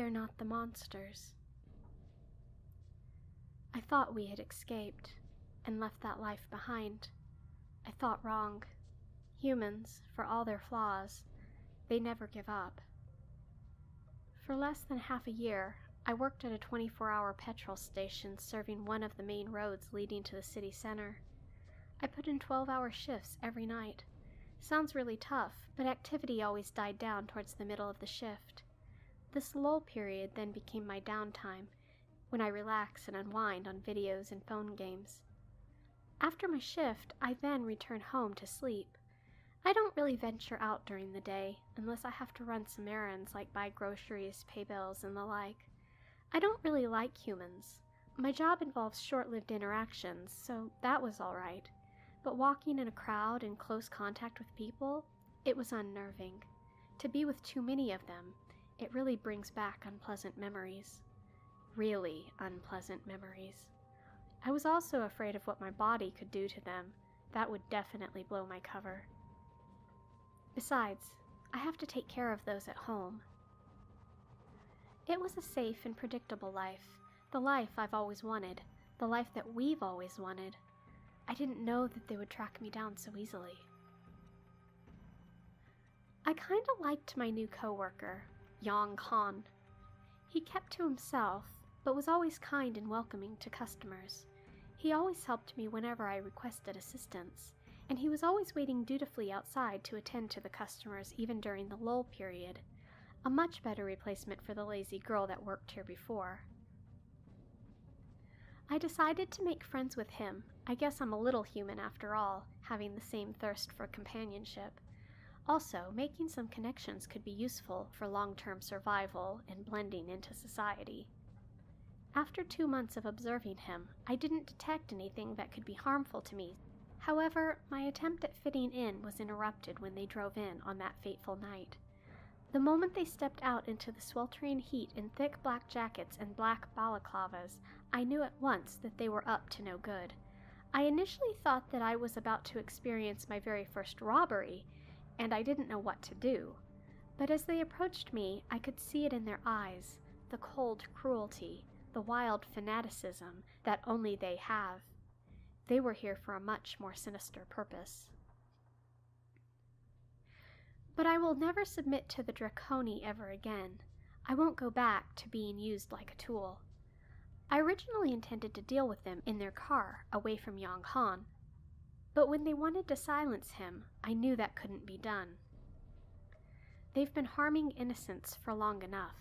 they're not the monsters. I thought we had escaped and left that life behind. I thought wrong. Humans, for all their flaws, they never give up. For less than half a year, I worked at a 24-hour petrol station serving one of the main roads leading to the city center. I put in 12-hour shifts every night. Sounds really tough, but activity always died down towards the middle of the shift. This lull period then became my downtime, when I relax and unwind on videos and phone games. After my shift, I then return home to sleep. I don't really venture out during the day, unless I have to run some errands like buy groceries, pay bills, and the like. I don't really like humans. My job involves short-lived interactions, so that was alright. But walking in a crowd in close contact with people, it was unnerving. To be with too many of them, it really brings back unpleasant memories. Really unpleasant memories. I was also afraid of what my body could do to them. That would definitely blow my cover. Besides, I have to take care of those at home. It was a safe and predictable life, the life I've always wanted, the life that we've always wanted. I didn't know that they would track me down so easily. I kinda liked my new coworker, Yang Han. He kept to himself, but was always kind and welcoming to customers. He always helped me whenever I requested assistance, and he was always waiting dutifully outside to attend to the customers even during the lull period, a much better replacement for the lazy girl that worked here before. I decided to make friends with him. I guess I'm a little human after all, having the same thirst for companionship. Also, making some connections could be useful for long-term survival and blending into society. After 2 months of observing him, I didn't detect anything that could be harmful to me. However, my attempt at fitting in was interrupted when they drove in on that fateful night. The moment they stepped out into the sweltering heat in thick black jackets and black balaclavas, I knew at once that they were up to no good. I initially thought that I was about to experience my very first robbery, and I didn't know what to do. But as they approached me, I could see it in their eyes, the cold cruelty, the wild fanaticism that only they have. They were here for a much more sinister purpose. But I will never submit to the Draconi ever again. I won't go back to being used like a tool. I originally intended to deal with them in their car, away from Yang Han. But when they wanted to silence him, I knew that couldn't be done. They've been harming innocents for long enough.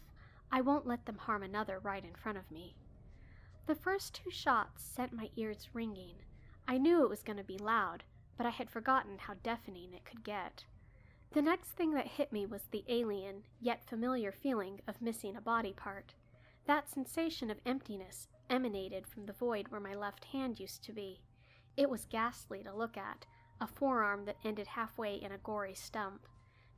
I won't let them harm another right in front of me. The first 2 shots sent my ears ringing. I knew it was going to be loud, but I had forgotten how deafening it could get. The next thing that hit me was the alien, yet familiar feeling of missing a body part. That sensation of emptiness emanated from the void where my left hand used to be. It was ghastly to look at, a forearm that ended halfway in a gory stump.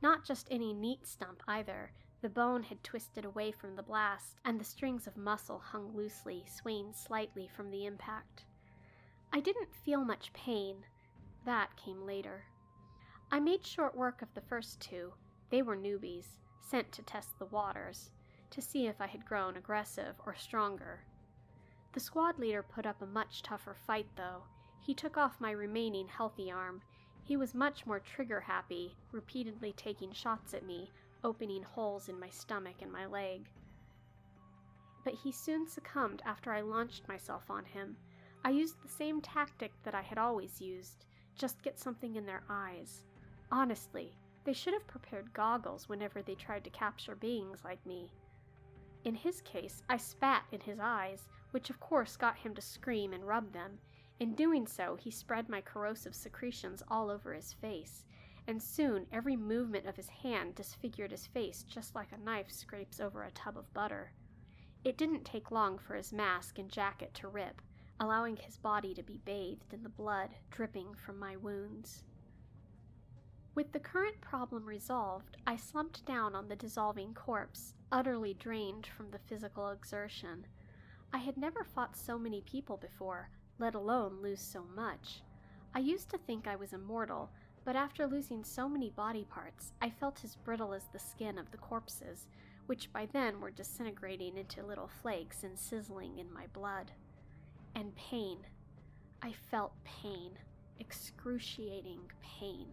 Not just any neat stump either. The bone had twisted away from the blast, and the strings of muscle hung loosely, swaying slightly from the impact. I didn't feel much pain. That came later. I made short work of the first 2. They were newbies, sent to test the waters, to see if I had grown aggressive or stronger. The squad leader put up a much tougher fight, though. He took off my remaining healthy arm. He was much more trigger-happy, repeatedly taking shots at me, opening holes in my stomach and my leg. But he soon succumbed after I launched myself on him. I used the same tactic that I had always used, just get something in their eyes. Honestly, they should have prepared goggles whenever they tried to capture beings like me. In his case, I spat in his eyes, which of course got him to scream and rub them. In doing so, he spread my corrosive secretions all over his face, and soon every movement of his hand disfigured his face just like a knife scrapes over a tub of butter. It didn't take long for his mask and jacket to rip, allowing his body to be bathed in the blood dripping from my wounds. With the current problem resolved, I slumped down on the dissolving corpse, utterly drained from the physical exertion. I had never fought so many people before, let alone lose so much. I used to think I was immortal, but after losing so many body parts, I felt as brittle as the skin of the corpses, which by then were disintegrating into little flakes and sizzling in my blood. And pain. I felt pain. Excruciating pain.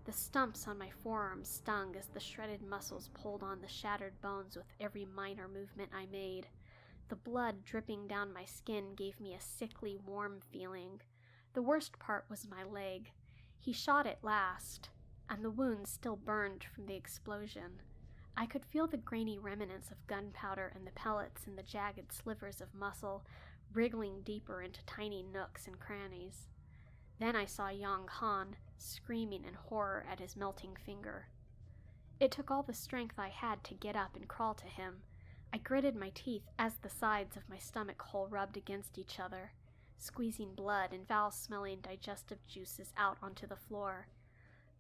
The stumps on my forearms stung as the shredded muscles pulled on the shattered bones with every minor movement I made. The blood dripping down my skin gave me a sickly, warm feeling. The worst part was my leg. He shot it last, and the wound still burned from the explosion. I could feel the grainy remnants of gunpowder and the pellets in the jagged slivers of muscle, wriggling deeper into tiny nooks and crannies. Then I saw Yang Han, screaming in horror at his melting finger. It took all the strength I had to get up and crawl to him. I gritted my teeth as the sides of my stomach hole rubbed against each other, squeezing blood and foul-smelling digestive juices out onto the floor.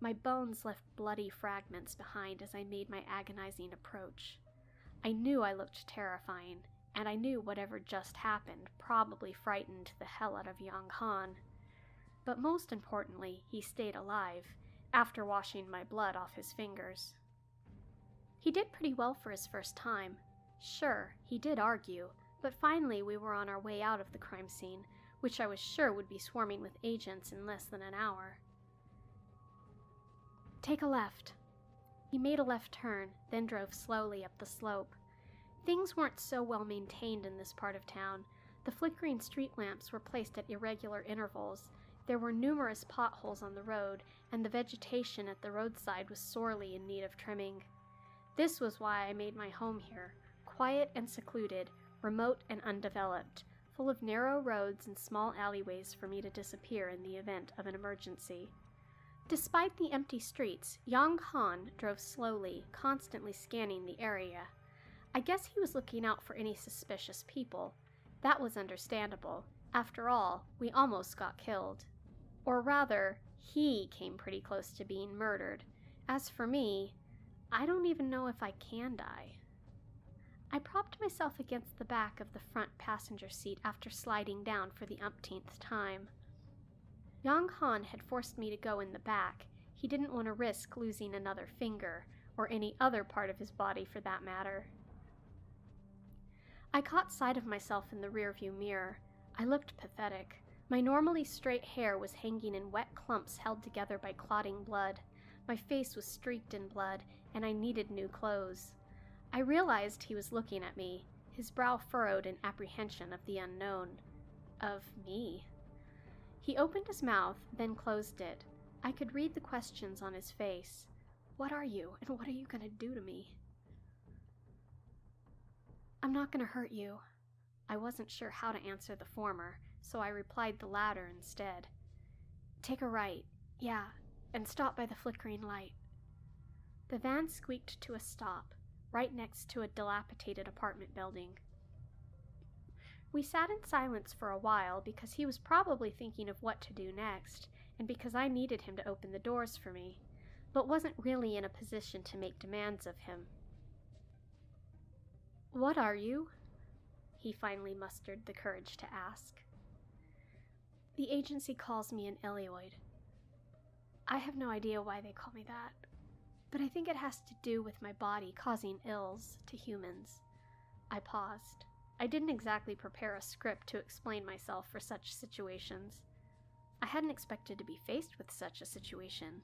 My bones left bloody fragments behind as I made my agonizing approach. I knew I looked terrifying, and I knew whatever just happened probably frightened the hell out of Yang Han. But most importantly, he stayed alive, after washing my blood off his fingers. He did pretty well for his first time. Sure, he did argue, but finally we were on our way out of the crime scene, which I was sure would be swarming with agents in less than an hour. Take a left. He made a left turn, then drove slowly up the slope. Things weren't so well maintained in this part of town. The flickering street lamps were placed at irregular intervals. There were numerous potholes on the road, and the vegetation at the roadside was sorely in need of trimming. This was why I made my home here, quiet and secluded, remote and undeveloped, full of narrow roads and small alleyways for me to disappear in the event of an emergency. Despite the empty streets, Yang Han drove slowly, constantly scanning the area. I guess he was looking out for any suspicious people. That was understandable. After all, we almost got killed. Or rather, he came pretty close to being murdered. As for me, I don't even know if I can die. I propped myself against the back of the front passenger seat after sliding down for the umpteenth time. Yang Han had forced me to go in the back. He didn't want to risk losing another finger, or any other part of his body for that matter. I caught sight of myself in the rearview mirror. I looked pathetic. My normally straight hair was hanging in wet clumps held together by clotting blood. My face was streaked in blood, and I needed new clothes. I realized he was looking at me, his brow furrowed in apprehension of the unknown. Of me. He opened his mouth, then closed it. I could read the questions on his face. What are you, and what are you going to do to me? I'm not going to hurt you. I wasn't sure how to answer the former, so I replied the latter instead. Take a right, yeah, and stop by the flickering light. The van squeaked to a stop, right next to a dilapidated apartment building. We sat in silence for a while because he was probably thinking of what to do next, and because I needed him to open the doors for me, but wasn't really in a position to make demands of him. What are you? He finally mustered the courage to ask. The agency calls me an Elioid. I have no idea why they call me that, but I think it has to do with my body causing ills to humans. I paused. I didn't exactly prepare a script to explain myself for such situations. I hadn't expected to be faced with such a situation.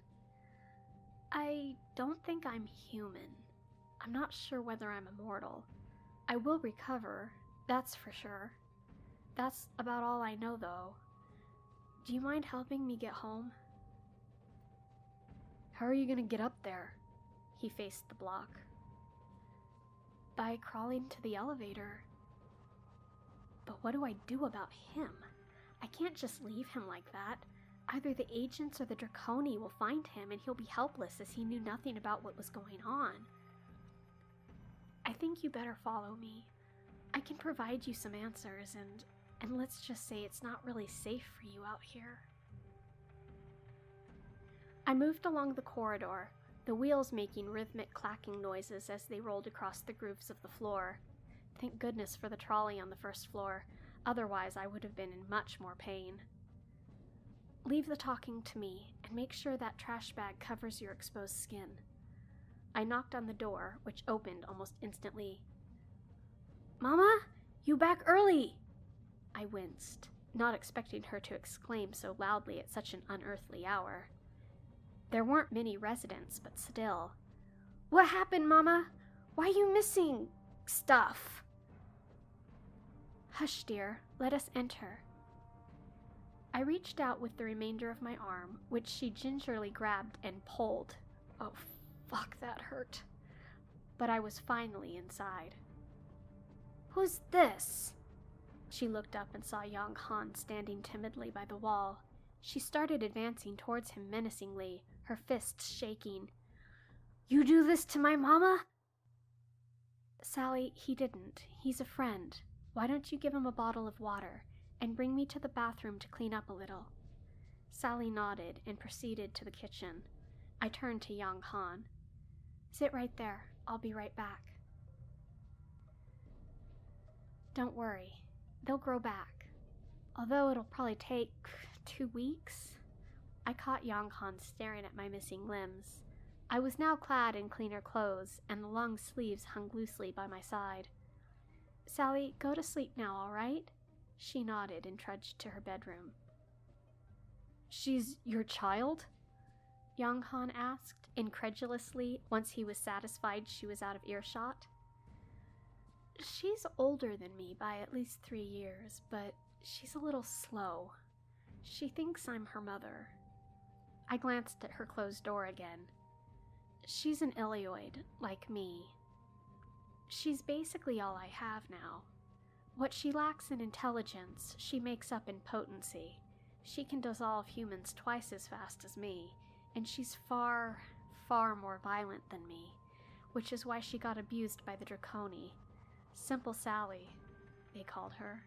I don't think I'm human. I'm not sure whether I'm immortal. I will recover, that's for sure. That's about all I know, though. Do you mind helping me get home? How are you going to get up there? He faced the block. By crawling to the elevator. But what do I do about him? I can't just leave him like that. Either the agents or the Draconi will find him and he'll be helpless as he knew nothing about what was going on. I think you better follow me. I can provide you some answers and let's just say it's not really safe for you out here. I moved along the corridor, the wheels making rhythmic clacking noises as they rolled across the grooves of the floor. Thank goodness for the trolley on the first floor, otherwise I would have been in much more pain. Leave the talking to me, and make sure that trash bag covers your exposed skin. I knocked on the door, which opened almost instantly. "Mama, you back early!" I winced, not expecting her to exclaim so loudly at such an unearthly hour. There weren't many residents, but still. "What happened, Mama? Why are you missing stuff?" "Hush, dear. Let us enter." I reached out with the remainder of my arm, which she gingerly grabbed and pulled. Oh, fuck, that hurt. But I was finally inside. "Who's this?" She looked up and saw young Han standing timidly by the wall. She started advancing towards him menacingly, her fists shaking. "You do this to my mama?" "Sally, he didn't. He's a friend. Why don't you give him a bottle of water and bring me to the bathroom to clean up a little?" Sally nodded and proceeded to the kitchen. I turned to young Han. "Sit right there. I'll be right back." "Don't worry. They'll grow back. Although it'll probably take 2 weeks. I caught Yang Han staring at my missing limbs. I was now clad in cleaner clothes, and the long sleeves hung loosely by my side. "Sally, go to sleep now, all right?" She nodded and trudged to her bedroom. "She's your child?" Yang Han asked, incredulously, once he was satisfied she was out of earshot. "She's older than me by at least 3 years, but she's a little slow. She thinks I'm her mother." I glanced at her closed door again. "She's an Elioid, like me. She's basically all I have now. What she lacks in intelligence, she makes up in potency. She can dissolve humans twice as fast as me, and she's far, far more violent than me, which is why she got abused by the Draconi. Simple Sally, they called her."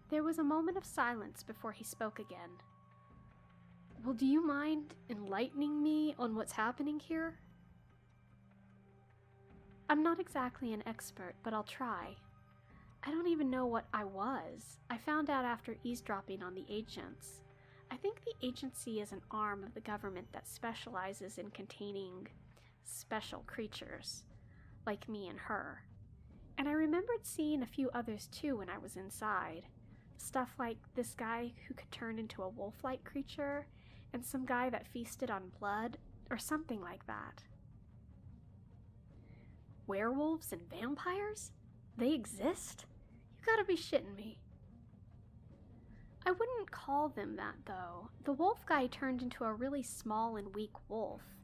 There was a moment of silence before he spoke again. "Well, do you mind enlightening me on what's happening here?" "I'm not exactly an expert, but I'll try. I don't even know what I was. I found out after eavesdropping on the agents. I think the agency is an arm of the government that specializes in containing special creatures, like me and her. And I remembered seeing a few others too when I was inside. Stuff like this guy who could turn into a wolf-like creature, and some guy that feasted on blood, or something like that." "Werewolves and vampires? They exist? You gotta be shitting me." "I wouldn't call them that, though. The wolf guy turned into a really small and weak wolf.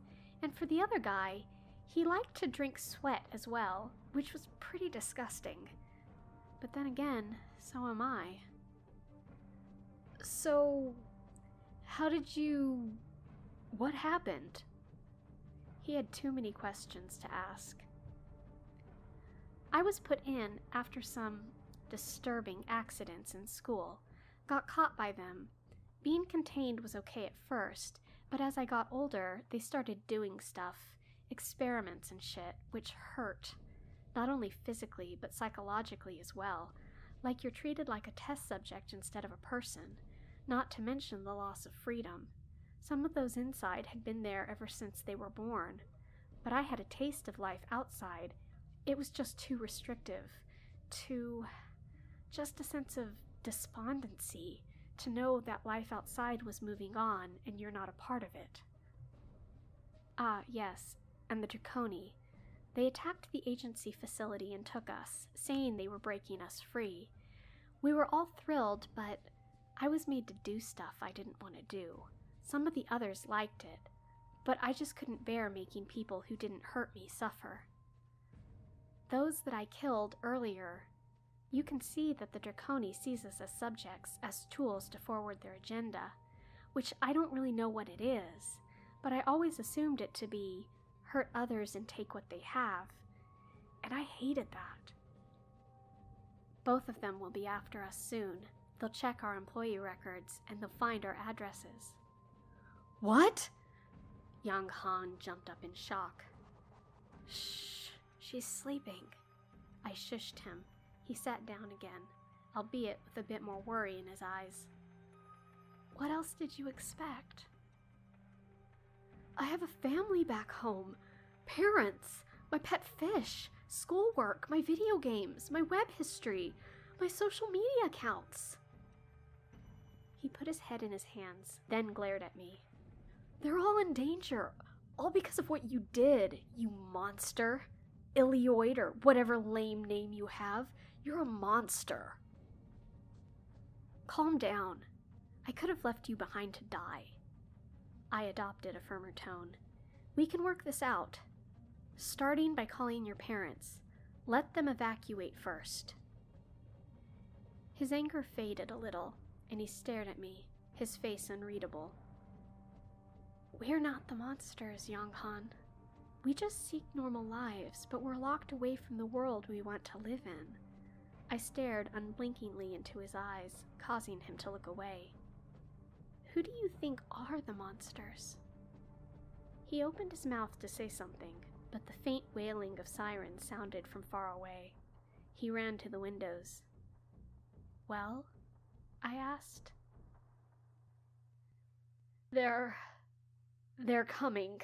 And for the other guy, he liked to drink sweat as well, which was pretty disgusting. But then again, so am I." "So, what happened?" He had too many questions to ask. "I was put in after some disturbing accidents in school. Got caught by them. Being contained was okay at first, but as I got older, they started doing stuff, experiments and shit, which hurt. Not only physically, but psychologically as well. Like you're treated like a test subject instead of a person, not to mention the loss of freedom. Some of those inside had been there ever since they were born. But I had a taste of life outside. It was just too restrictive. Just a sense of despondency to know that life outside was moving on and you're not a part of it." "Ah, yes, and the Draconi. They attacked the agency facility and took us, saying they were breaking us free. We were all thrilled, but I was made to do stuff I didn't want to do. Some of the others liked it, but I just couldn't bear making people who didn't hurt me suffer. Those that I killed earlier, you can see that the Draconi sees us as subjects, as tools to forward their agenda, which I don't really know what it is, but I always assumed it to be hurt others and take what they have, and I hated that. Both of them will be after us soon. They'll check our employee records, and they'll find our addresses." "What?" Yang Han jumped up in shock. "Shh, she's sleeping." I shushed him. He sat down again, albeit with a bit more worry in his eyes. "What else did you expect?" "I have a family back home. parents, my pet fish, schoolwork, my video games, my web history, my social media accounts. He put his head in his hands, then glared at me. They're all in danger, all because of what you did, you monster. Ilioid, or whatever lame name you have. You're a monster. Calm down. I could have left you behind to die. I adopted a firmer tone. We can work this out. Starting by calling your parents. Let them evacuate first. His anger faded a little, and he stared at me, his face unreadable. We're not the monsters, Yang-Han. We just seek normal lives, but we're locked away from the world we want to live in. I stared unblinkingly into his eyes, causing him to look away. Who do you think are the monsters? He opened his mouth to say something, but the faint wailing of sirens sounded from far away. He ran to the windows. Well? I asked. They're coming.